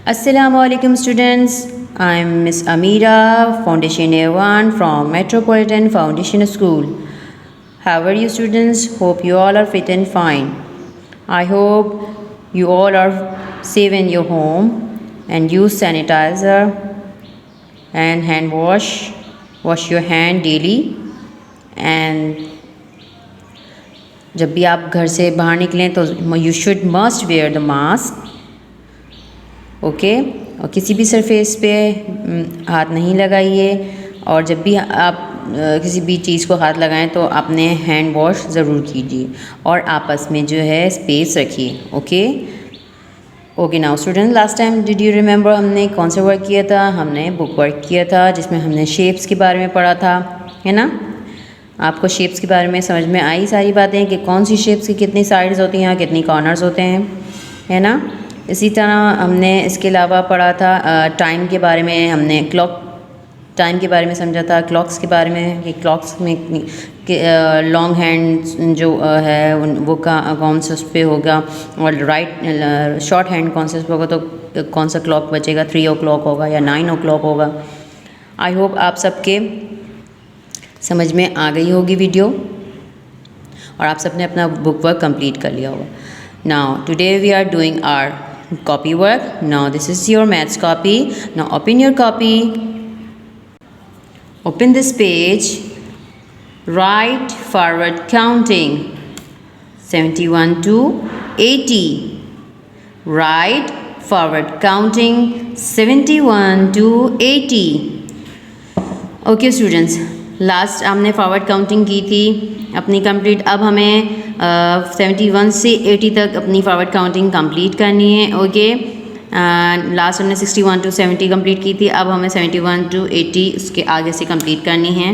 Assalamualaikum students. I'm Miss Amira, Foundation Year 1 from Metropolitan Foundation School. How are you students? Hope you all are fit and fine. I hope you all are safe in your home and use sanitizer and hand wash. Wash your hand daily and जब भी आप घर से बाहर निकलें तो you should must wear the mask. Okay और किसी भी सरफेस पे हाथ नहीं लगाइए और जब भी आप किसी भी चीज़ को हाथ लगाएं तो अपने हैंड वॉश ज़रूर कीजिए और आपस में जो है स्पेस रखिए. Okay now student, last time did you remember हमने कौन सा वर्क किया था? हमने बुक वर्क किया था जिसमें हमने शेप्स के बारे में पढ़ा था, है ना. आपको शेप्स के बारे में समझ में आई सारी बातें कि कौन सी शेप्स की कितनी साइड्स होती हैं, कितनी कॉर्नर्स होते हैं, है ना. इसी तरह हमने इसके अलावा पढ़ा था टाइम के बारे में. हमने टाइम के बारे में समझा था, क्लॉक्स के बारे में कि क्लॉक्स में लॉन्ग हैंड जो है वो कौन सा उस पर होगा और शॉर्ट हैंड कौन सा उस पर होगा, तो कौन सा क्लॉक बचेगा, 3 o'clock होगा या 9 o'clock होगा. आई होप आप सबके समझ में आ गई होगी वीडियो और आप सबने अपना बुक वर्क कंप्लीट कर लिया होगा. Now today we are doing our copy work. Now this is your maths copy. Now open your copy. Open this page. Write forward counting 71 to 80. Write forward counting 71 to 80. Okay students, last हमने forward counting की थी अपनी complete. अब हमें 71 से 80 तक अपनी forward counting complete करनी है. ओके, लास्ट हमने 61 to 70 कंप्लीट की थी. अब हमें 71 to 80 उसके आगे से कंप्लीट करनी है.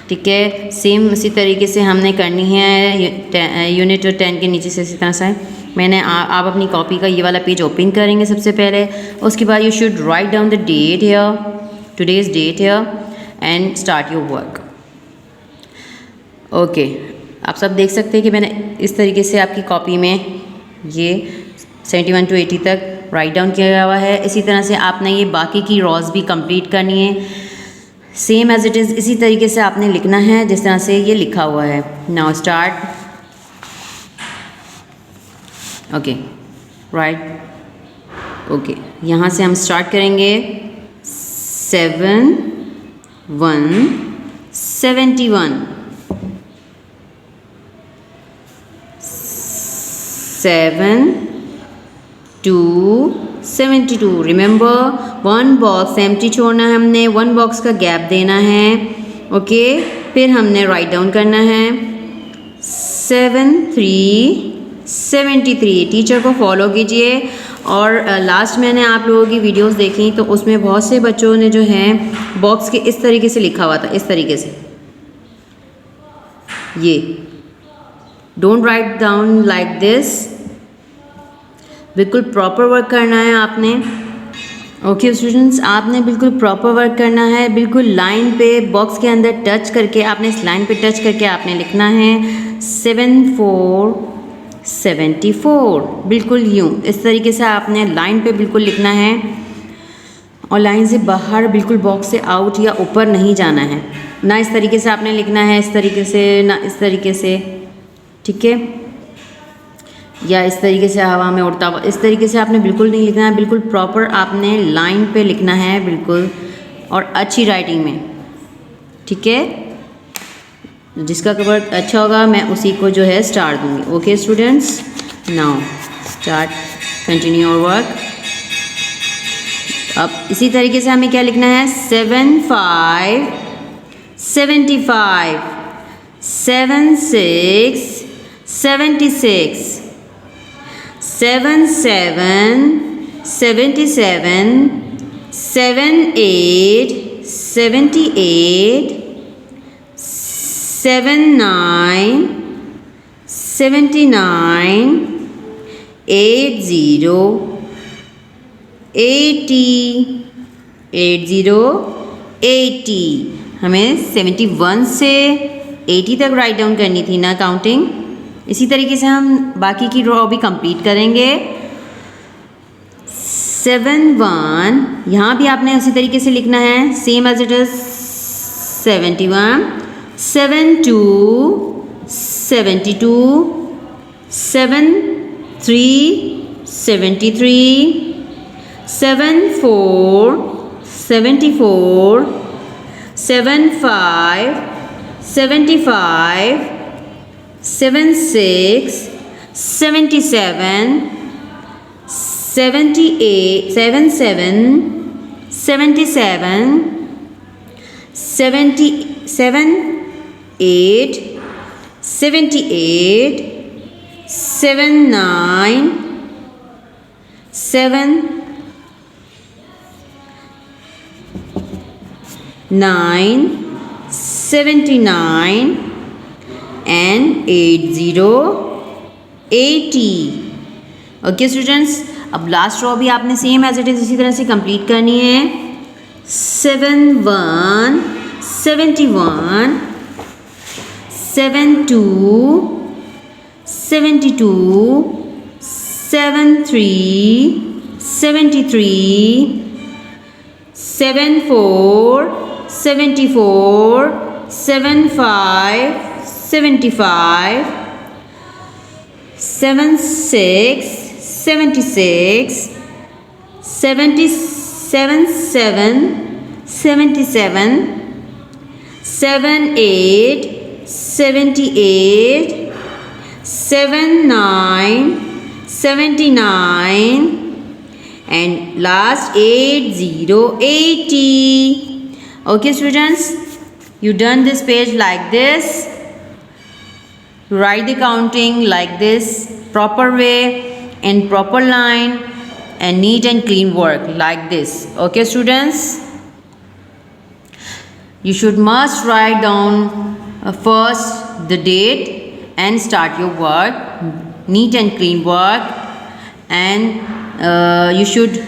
ठीक है, सेम उसी तरीके से हमने करनी है. यूनिट 10 के नीचे से इसी तरह से मैंने आप अपनी कॉपी का ये वाला पेज ओपन करेंगे सबसे पहले. उसके बाद you should write down the date here, today's date here and start your work. Okay, आप सब देख सकते हैं कि मैंने इस तरीके से आपकी कॉपी में ये 71 to 80 तक राइट डाउन किया हुआ है. इसी तरह से आपने ये बाकी की रॉज भी कंप्लीट करनी है. सेम एज इट इज़ इसी तरीके से आपने लिखना है जिस तरह से ये लिखा हुआ है. Now start. Okay right. Okay, यहाँ से हम स्टार्ट करेंगे 7 1 71 7 2 72. रिमेंबर 1 बॉक्स एम्प्टी छोड़ना है हमने, 1 बॉक्स का गैप देना है. ओके, फिर हमने राइट डाउन करना है 7 3 73. टीचर को फॉलो कीजिए. और लास्ट मैंने आप लोगों की वीडियोस देखी तो उसमें बहुत से बच्चों ने जो है बॉक्स के इस तरीके से लिखा हुआ था, इस तरीके से. ये don't write down like this. बिल्कुल प्रॉपर वर्क करना है आपने. ओके स्टूडेंट्स, आपने बिल्कुल प्रॉपर वर्क करना है. बिल्कुल लाइन पे बॉक्स के अंदर टच करके आपने इस लाइन पे टच करके आपने लिखना है 7 4 74. बिल्कुल यूँ इस तरीके से आपने लाइन पे बिल्कुल लिखना है और लाइन से बाहर बिल्कुल बॉक्स से आउट या ऊपर नहीं जाना है. ना इस तरीके से आपने लिखना है, इस तरीके से, ना इस तरीके से. ठीक है, या इस तरीके से हवा में उड़ता हुआ, इस तरीके से आपने बिल्कुल नहीं लिखना है. बिल्कुल प्रॉपर आपने लाइन पे लिखना है बिल्कुल, और अच्छी राइटिंग में. ठीक है, जिसका वर्क अच्छा होगा मैं उसी को जो है स्टार दूंगी. Okay students, now start, continue your work. अब इसी तरीके से हमें क्या लिखना है 7 5 75 7 6 76 7 7 77 7 8 78 7 9 79 8 0 80 80 80. हमें 71 से 80 तक राइट डाउन करनी थी ना काउंटिंग. इसी तरीके से हम बाकी की रो भी कंप्लीट करेंगे. 71, यहाँ भी आपने उसी तरीके से लिखना है, same as it is 71, 72, 72, 73, 73, 74, 74, 75, 75, 76, 77, 78, 77, 77, 77, 8, 78, 79, 7, 9, 79 and 80, 80. Okay students, अब लास्ट रो भी आपने सेम एज इट इज इसी तरह से कंप्लीट करनी है। 71, 71, 72, 72, 73, 73, 74, 74, 75, 75, 76, 76, 77, 77, 78, 78, 79, 79 and last 80, 80. Okay students, you done this page like this. Write the counting like this, proper way, in proper line and neat and clean work like this. Okay students, you should must write down first the date and start your work, neat and clean work, and you should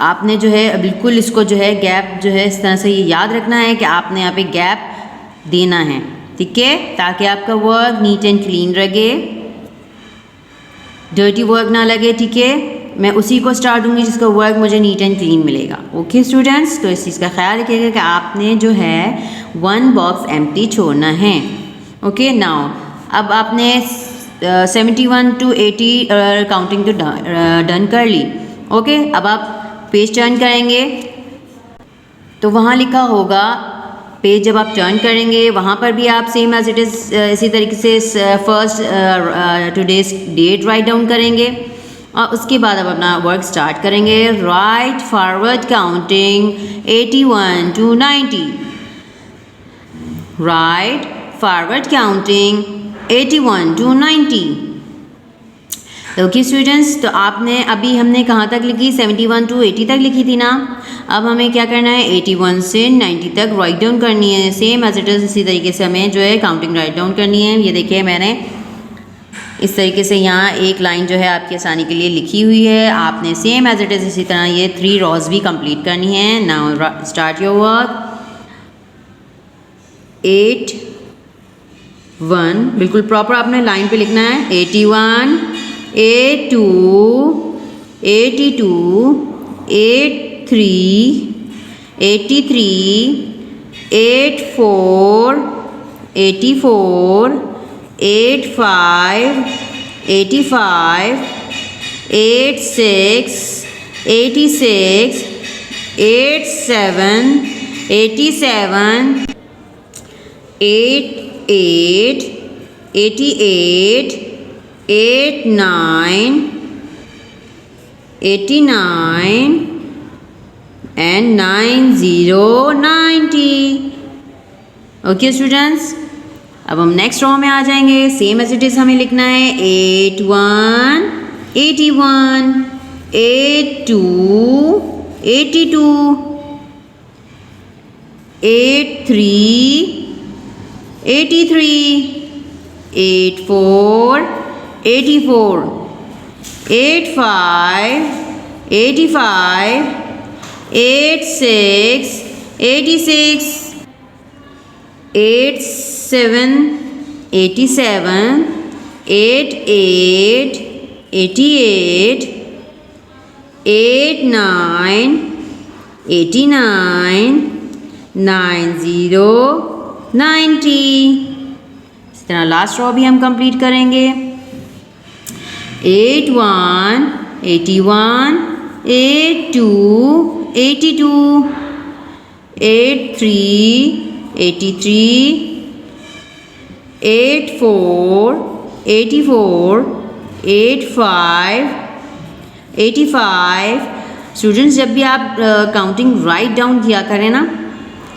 आपने जो है बिल्कुल इसको जो है gap जो है इस तरह से ये याद रखना है कि आपने यहाँ पे गैप देना है, ठीक है, ताकि आपका वर्क नीट एंड क्लीन लगे, डर्टी वर्क ना लगे, ठीक है। मैं उसी को स्टार दूंगी जिसका वर्क मुझे नीट एंड क्लीन मिलेगा। ओके स्टूडेंट्स, तो इस चीज़ का ख्याल रखिएगा कि आपने जो है 1 बॉक्स एम्प्टी छोड़ना है। ओके नाउ, अब आपने 71 to 80 काउंटिंग तो डन कर ली। ओके, अब आप पेज टर्न करेंगे तो वहाँ लिखा होगा, पेज जब आप टर्न करेंगे वहाँ पर भी आप सेम एज इट इज़ इसी तरीके से first today's date write down करेंगे और उसके बाद आप अपना वर्क स्टार्ट करेंगे। Write forward counting 81 to 90, write forward counting 81 to 90। Okay students, तो आपने अभी हमने कहाँ तक लिखी, 71 to 80 तक लिखी थी ना। अब हमें क्या करना है, 81 से 90 तक राइट डाउन करनी है, सेम एज इट इज़ इसी तरीके से हमें जो है काउंटिंग राइट डाउन करनी है। ये देखिए मैंने इस तरीके से यहाँ एक लाइन जो है आपकी आसानी के लिए लिखी हुई है, आपने सेम एज इट इज़ इसी तरह ये 3 रॉज भी कंप्लीट करनी है। Now start your work. 81 बिल्कुल प्रॉपर आपने लाइन पे लिखना है। 81, 82, 82, 83, 83, 84, 84, 85, 85, 86, 86, 87, 87, 88, 88, 89, 89 and 90, 90। ओके स्टूडेंट्स, अब हम नेक्स्ट रो में आ जाएंगे। सेम एज इट इज़ हमें लिखना है 81, 81, 82, 82, 83, 83, 84, 84, 85, 85, 86, 86, 87, 87, 88, 88, 89, 89, 90, 90। इस तरह लास्ट रो भी हम कंप्लीट करेंगे। 81, 81, 82, 82, 83, 83, 84, 84, 85, 85। स्टूडेंट्स, जब भी आप काउंटिंग राइट डाउन किया करें ना,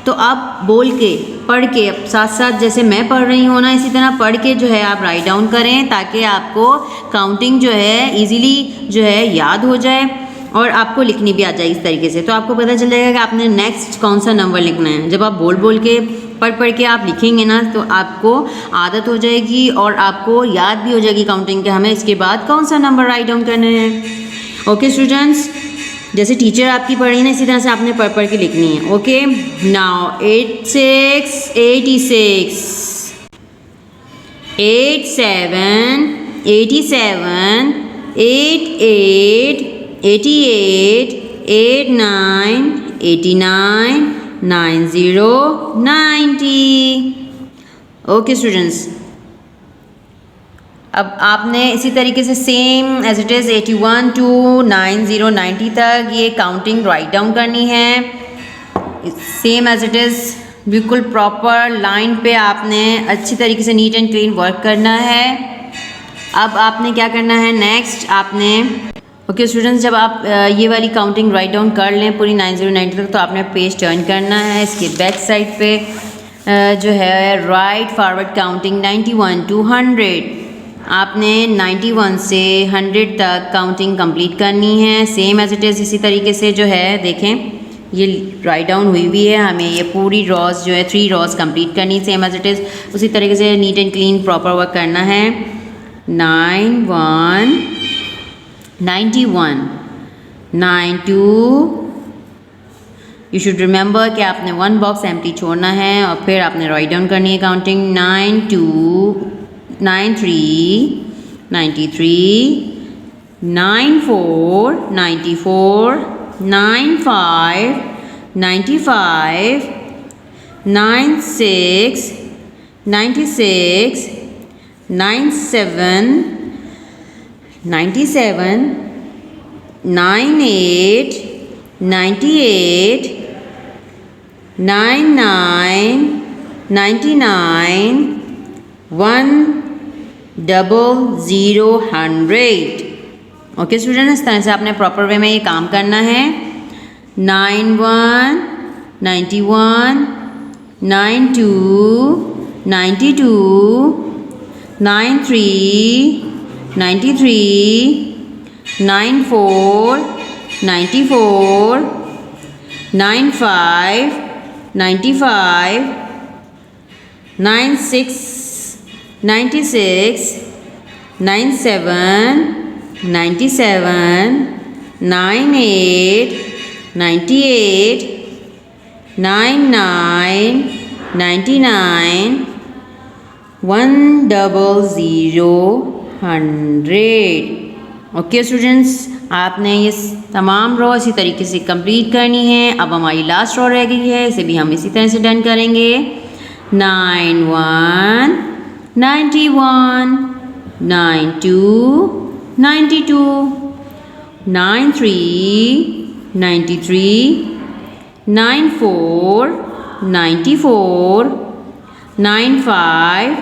तो आप बोल के पढ़ के साथ साथ जैसे मैं पढ़ रही हूँ ना, इसी तरह पढ़ के जो है आप राइट डाउन करें, ताकि आपको काउंटिंग जो है इजीली जो है याद हो जाए और आपको लिखनी भी आ जाए इस तरीके से। तो आपको पता चल जाएगा कि आपने नेक्स्ट कौन सा नंबर लिखना है। जब आप बोल बोल के पढ़ के आप लिखेंगे ना, तो आपको आदत हो जाएगी और आपको याद भी हो जाएगी काउंटिंग के हमें इसके बाद कौन सा नंबर राइट डाउन करना है। ओके स्टूडेंट्स, जैसे टीचर आपकी पढ़ी ना, इसी तरह से आपने पढ़ के लिखनी है। Okay, now 86, 86, 87, 87, 88, 88, 89, 89, 90, 90। ओके स्टूडेंट्स, अब आपने इसी तरीके से same as it is 81 to 90, 90 तक ये काउंटिंग राइट डाउन करनी है। सेम एज इट इज़ बिल्कुल प्रॉपर लाइन पे आपने अच्छी तरीके से नीट एंड क्लीन वर्क करना है। अब आपने क्या करना है नेक्स्ट, आपने ओके स्टूडेंट्स, जब आप ये वाली काउंटिंग राइट डाउन कर लें पूरी 90, 90 तक, तो आपने पेज टर्न करना है। इसके बैक साइड पे जो है राइट फॉरवर्ड काउंटिंग 91 टू 100, आपने 91 से 100 तक काउंटिंग कंप्लीट करनी है। सेम एज इट इज़ इसी तरीके से जो है देखें ये राइट डाउन हुई हुई है, हमें ये पूरी रॉज जो है 3 रॉज कंप्लीट करनी है। सेम एज इट इज़ उसी तरीके से neat and clean proper work करना है। 91, 91, 92। यू शुड रिमेंबर कि आपने 1 बॉक्स एम्प्टी छोड़ना है और फिर आपने राइट डाउन करनी है काउंटिंग। 92, 93, 93, 94, 94, 95, 95, 96, 96, 97, 97, 98, 98, 99, 99, 100, 100। ओके स्टूडेंट, इस तरह से आपने प्रॉपर वे में ये काम करना है। 91, 91, 92, 92, 93, 93, 94, 94, 95, 95, 96, 96, 97, 97, 98, 98, 99, 99, 100, 100। ओके स्टूडेंट्स, आपने ये तमाम रो इसी तरीके से कंप्लीट करनी है। अब हमारी लास्ट रो रह गई है, इसे भी हम इसी तरह से डन करेंगे। 91, 91, 92, 92, 93, 93, 94, 94, 95,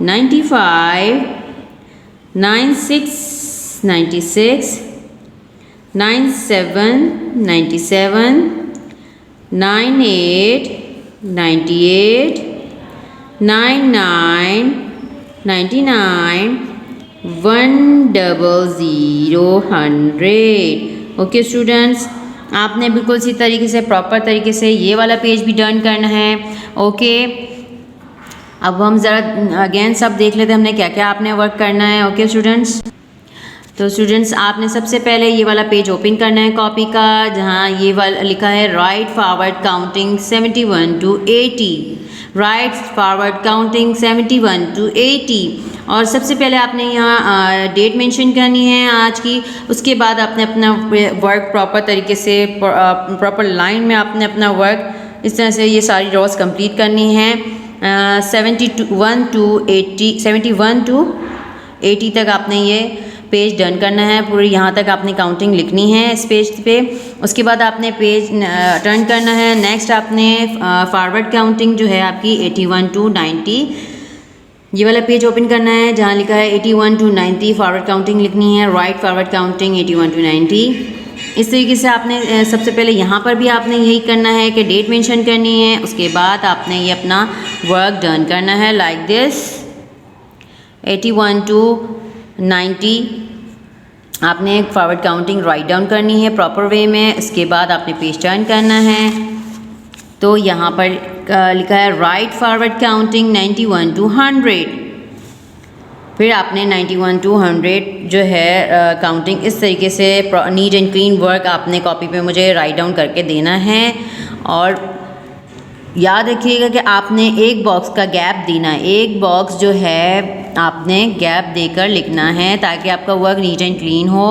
95, 96, 96, 97, 97, 98, 98, 99, 99, 100, 100। ओके स्टूडेंट्स, आपने बिल्कुल इसी तरीके से प्रॉपर तरीके से ये वाला पेज भी टर्न करना है। ओके, अब हम ज़रा अगेन सब देख लेते हैं हमने क्या क्या आपने वर्क करना है। ओके स्टूडेंट्स, तो स्टूडेंट्स आपने सबसे पहले ये वाला पेज ओपन करना है कॉपी का, जहाँ ये वाला लिखा है right forward counting 71 to 80, right forward counting 71 to 80। और सबसे पहले आपने यहाँ डेट मेंशन करनी है आज की। उसके बाद आपने अपना वर्क प्रॉपर तरीके से प्रॉपर लाइन में आपने अपना वर्क इस तरह से ये सारी रॉस कंप्लीट करनी है। 71 to 80 तक आपने ये पेज डन करना है, पूरी यहाँ तक आपने काउंटिंग लिखनी है इस पेज पे। उसके बाद आपने पेज टर्न करना है। नेक्स्ट आपने फॉरवर्ड काउंटिंग जो है आपकी 81 to 90 ये वाला पेज ओपन करना है, जहाँ लिखा है 81 to 90 फॉरवर्ड काउंटिंग लिखनी है, राइट फॉरवर्ड काउंटिंग 81 to 90। इस तरीके से आपने सबसे पहले यहाँ पर भी आपने यही करना है कि डेट मेंशन करनी है। उसके बाद आपने ये अपना वर्क डन करना है लाइक दिस 81 to 90। आपने फॉरवर्ड काउंटिंग राइट डाउन करनी है प्रॉपर वे में। इसके बाद आपने पेज टर्न करना है, तो यहाँ पर लिखा है राइट फॉरवर्ड काउंटिंग 91 to 100। फिर आपने 91 to 100 जो है काउंटिंग इस तरीके से नीट एंड क्लीन वर्क आपने कॉपी पे मुझे राइट डाउन करके देना है। और याद रखिएगा कि आपने एक बॉक्स का गैप देना है, एक बॉक्स जो है आपने गैप देकर लिखना है ताकि आपका वर्क नीट एंड क्लीन हो।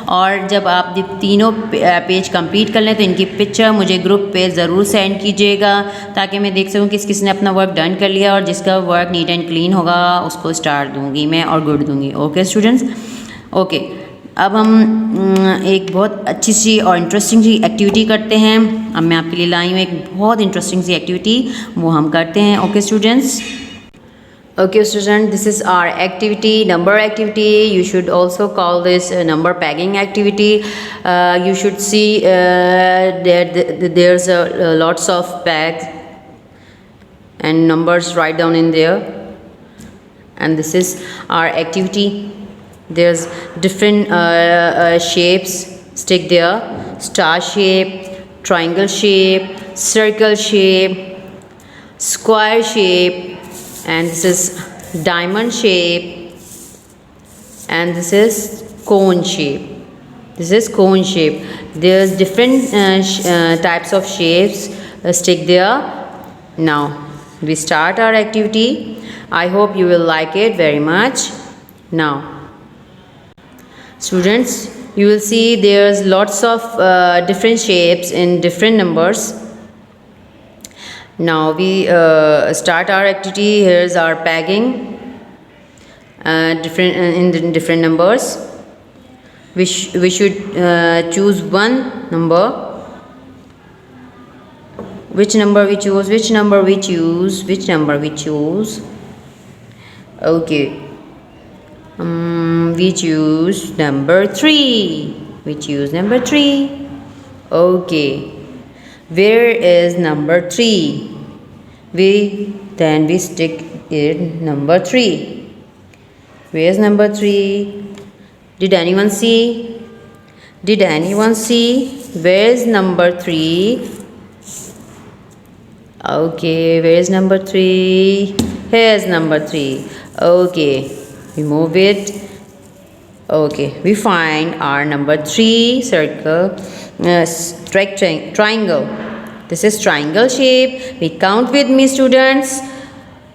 और जब आप तीनों पेज कंप्लीट कर लें तो इनकी पिक्चर मुझे ग्रुप पे ज़रूर सेंड कीजिएगा ताकि मैं देख सकूं किस किसने अपना वर्क डन कर लिया, और जिसका वर्क नीट एंड क्लीन होगा उसको स्टार दूंगी मैं और गुड दूंगी। Okay students, okay. अब हम एक बहुत अच्छी सी और इंटरेस्टिंग सी एक्टिविटी करते हैं। अब मैं आपके लिए लाई हूँ एक बहुत इंटरेस्टिंग सी एक्टिविटी, वो हम करते हैं। Okay students, okay student, this is our activity, number activity. You should also call this number pegging activity. You should see that there's lots of pegs and numbers right down in there, and this is our activity. There's different shapes stick there: star shape, triangle shape, circle shape, square shape, and this is diamond shape, and this is cone shape. This is cone shape. There's different types of shapes stick there. Now we start our activity. I hope you will like it very much. Now students, you will see there's lots of different shapes in different numbers. Now we start our activity. Here's our pegging in different numbers. We should choose one number. Which number we choose? Which number we choose? Which number we choose? Okay. We choose number 3. We choose number 3. Okay. Where is number 3? Then we stick it number 3. Where is number 3? Did anyone see? Did anyone see? Where is number 3? Okay, where is number 3? Here is number 3. Okay, we move it. Okay, we find our number 3 circle, triangle. This is triangle shape. We count with me, students.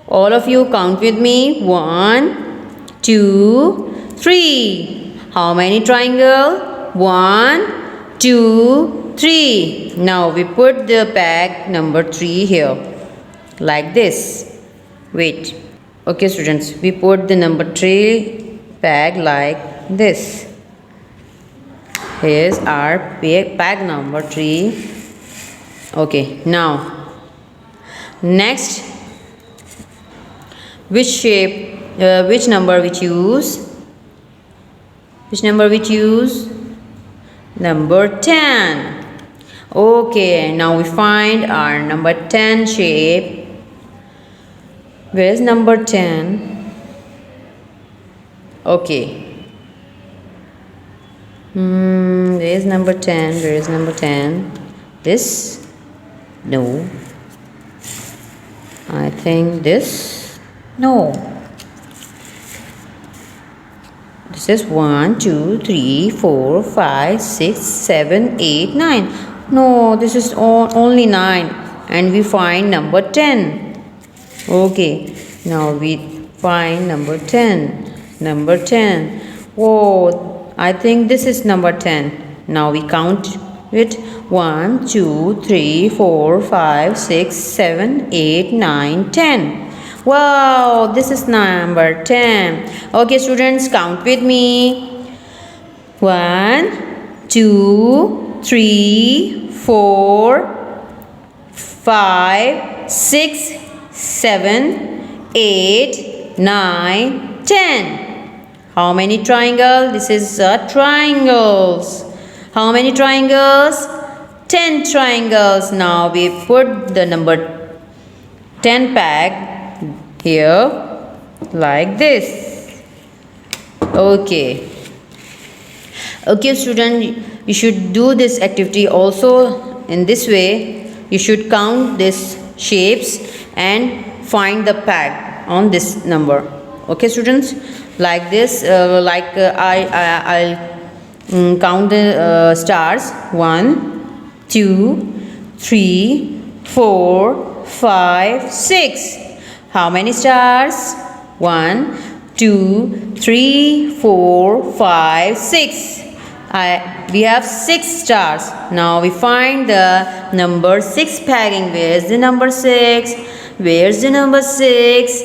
All of you count with me. 1, 2, 3. How many triangle? 1, 2, 3. Now we put the peg number 3 here, like this. Wait. Okay, students. We put the number 3 peg like this. Here's our peg number 3. Okay, now next, which shape, which number we choose? Which number we choose? Number 10. Okay, now we find our number 10 shape. Where is number 10? Okay. Where is number 10? Where is number 10? This? No. I think this? No. This is 1, 2, 3, 4, 5, 6, 7, 8, 9. No, this is only 9. And we find number 10. Okay, now we find number 10. Number 10. Oh, I think this is number 10. Now we count it. 1, 2, 3, 4, 5, 6, 7, 8, 9, 10. Wow, this is number 10. Okay, students, count with me. 1, 2, 3, 4, 5, 6, 7, 8, 9, 10. How many triangles? This is triangles. How many triangles? 10 triangles. Now we put the number 10 peg here like this. Okay. Okay, student, you should do this activity also in this way. You should count these shapes and find the peg on this number. Okay, students, like this. I'll count the stars. 1, 2, 3, 4, 5, 6. How many stars? 1, 2, 3, 4, 5, 6. We have 6 stars. Now we find the number 6 pegging. Where is the number 6? Where is the number 6?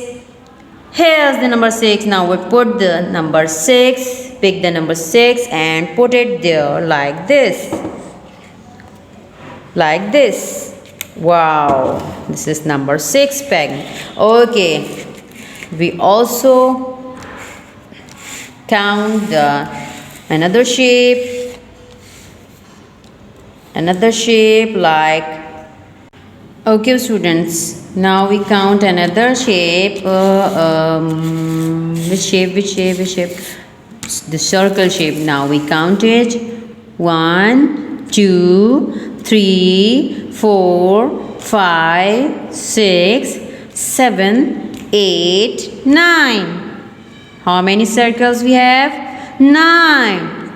Here's the number 6. Now we put the number 6, pick the number 6 and put it there like this. Like this. Wow, this is number 6 pegging. Okay, we also count another shape like. Okay, students, now we count another shape. Which shape? The circle shape. Now we count it. 1, 2, 3, 4, 5, 6, 7, 8, 9. How many circles we have? 9.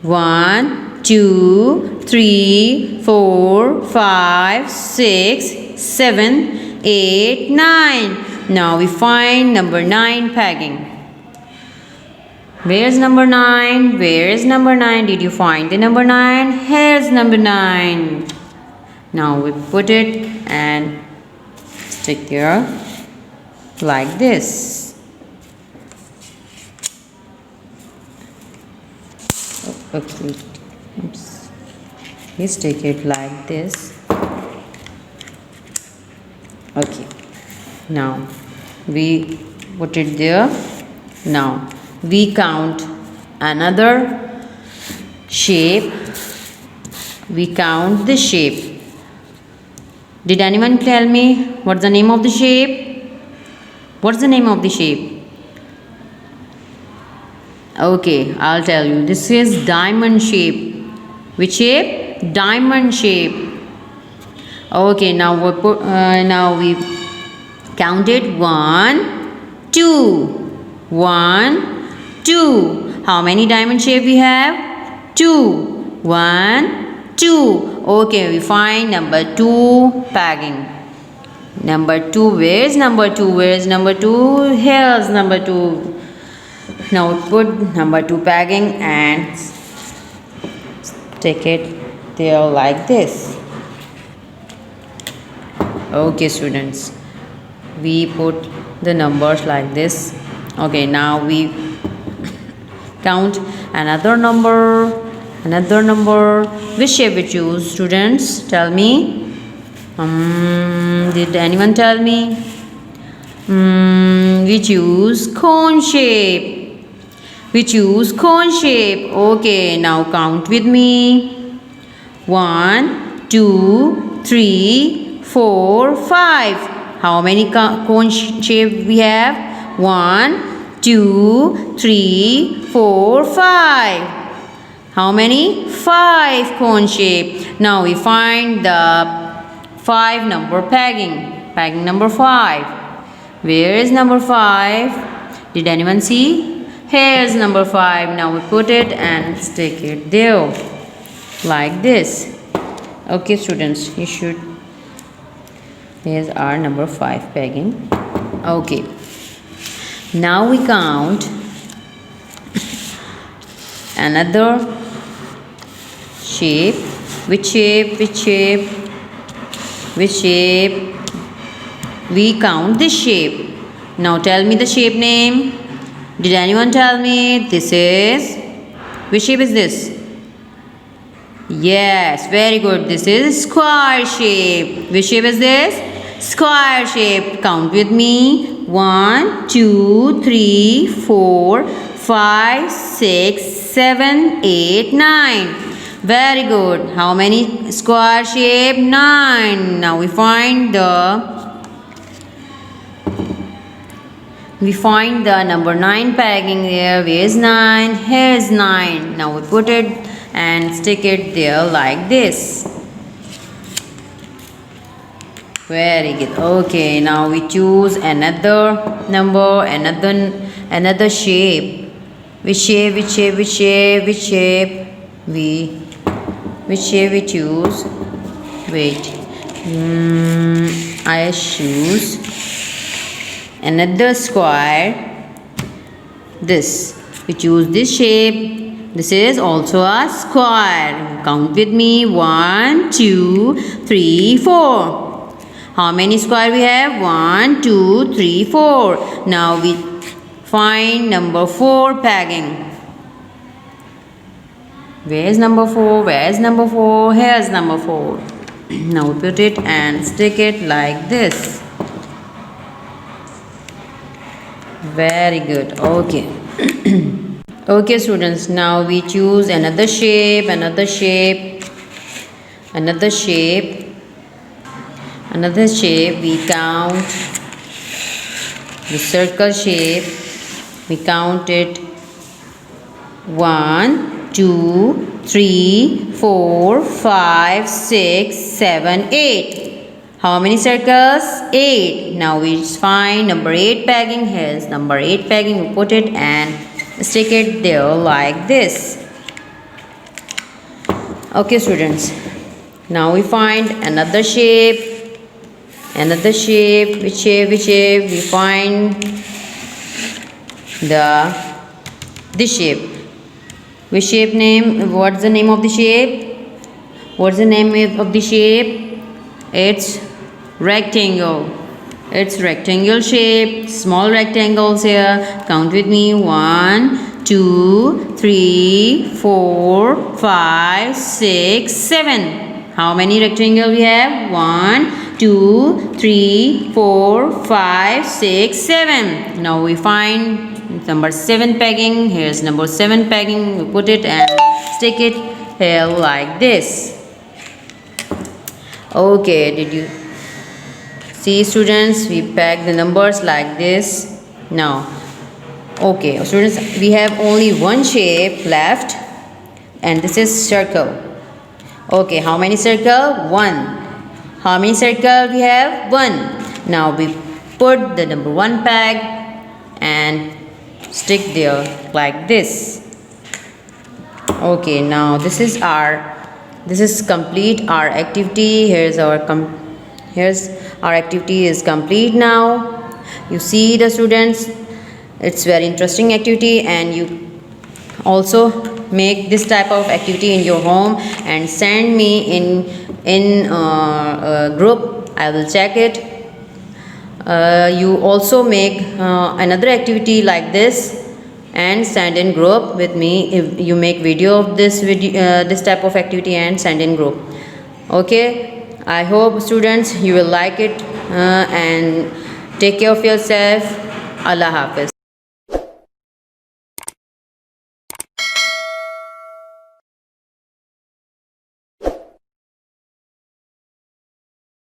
1, 2, 3, 4, 5, 6, 7, 8, 9. Now we find number 9 pegging. Where's number 9? Where is number 9? Did you find the number 9? Here's number 9. Now we put it and stick here like this. Okay. Oops. Let's take it like this. Okay. Now we put it there. Now we count another shape. We count the shape. Did anyone tell me what's the name of the shape? What's the name of the shape? Okay, I'll tell you. This is diamond shape. Which shape? Diamond shape. Okay, now we count it. 1, 2. 1, 2. How many diamond shape we have? 2. 1, 2. Okay, we find number 2 pegging. Number 2. Where is number 2? Where is number 2? Here's number 2. Now put number 2 pegging and stick it there like this. Okay, students, we put the numbers like this. Okay, now we count another number. Which shape we choose, students? Tell me. Did anyone tell me? We choose cone shape. Okay, now count with me. 1, 2, 3, 4, 5. How many cone shape we have? 1, 2, 3, 4, 5. How many? 5 cone shape. Now we find the 5 number pegging. Pegging number 5. Where is number 5? Did anyone see? Here's number 5. Now we put it and stick it there like this. Okay students, you should. Here's our number 5 pegging. Okay, now we count another shape. Which shape? We count this shape. Now tell me the shape name. Did anyone tell me? This is, which shape is this? Yes, very good. This is square shape. Which shape is this? Square shape. Count with me. 1, 2, 3, 4, 5, 6, 7, 8, 9. Very good. How many square shape? 9. Now we find the number 9 pegging there. Where is 9? Here is 9. Now we put it and stick it there like this. Very good. Okay, now we choose another number, another shape. Which shape we choose? Wait. I choose another square. This. We choose this shape. This is also a square. Count with me. 1, 2, 3, 4. How many square we have? 1, 2, 3, 4. Now we find number 4 pegging. Where is number 4? Where is number 4? Here is number 4. Now we put it and stick it like this. Very good. Okay. Okay students, now we choose another shape. We count the circle shape. We count it. 1, 2, 3, 4, 5, 6, 7, 8. How many circles? 8. Now we find number 8 pegging. Here's number 8 pegging. We put it and stick it there like this. Okay students, now we find another shape. Which shape? We find this shape. Which shape name? What's the name of the shape? It's rectangle. It's rectangle shape. Small rectangles here. Count with me. 1, 2, 3, 4, 5, 6, 7. How many rectangle we have? 1, 2, 3, 4, 5, 6, 7. Now we find number 7 pegging. Here's number 7 pegging. We put it and stick it here like this. Okay, did you see students? We peg the numbers like this. Now, okay students, we have only one shape left and this is circle. Okay, how many circle? 1. How many circle we have? 1. Now we put the number 1 peg and stick there like this. Okay, now this is complete our activity. Here's our activity is complete now. You see the students, it's very interesting activity, and you also make this type of activity in your home and send me in group. I will check it. You also make another activity like this and send in group with me. If you make video of this type of activity and send in group. Okay, I hope students you will like it and take care of yourself. Allah Hafiz.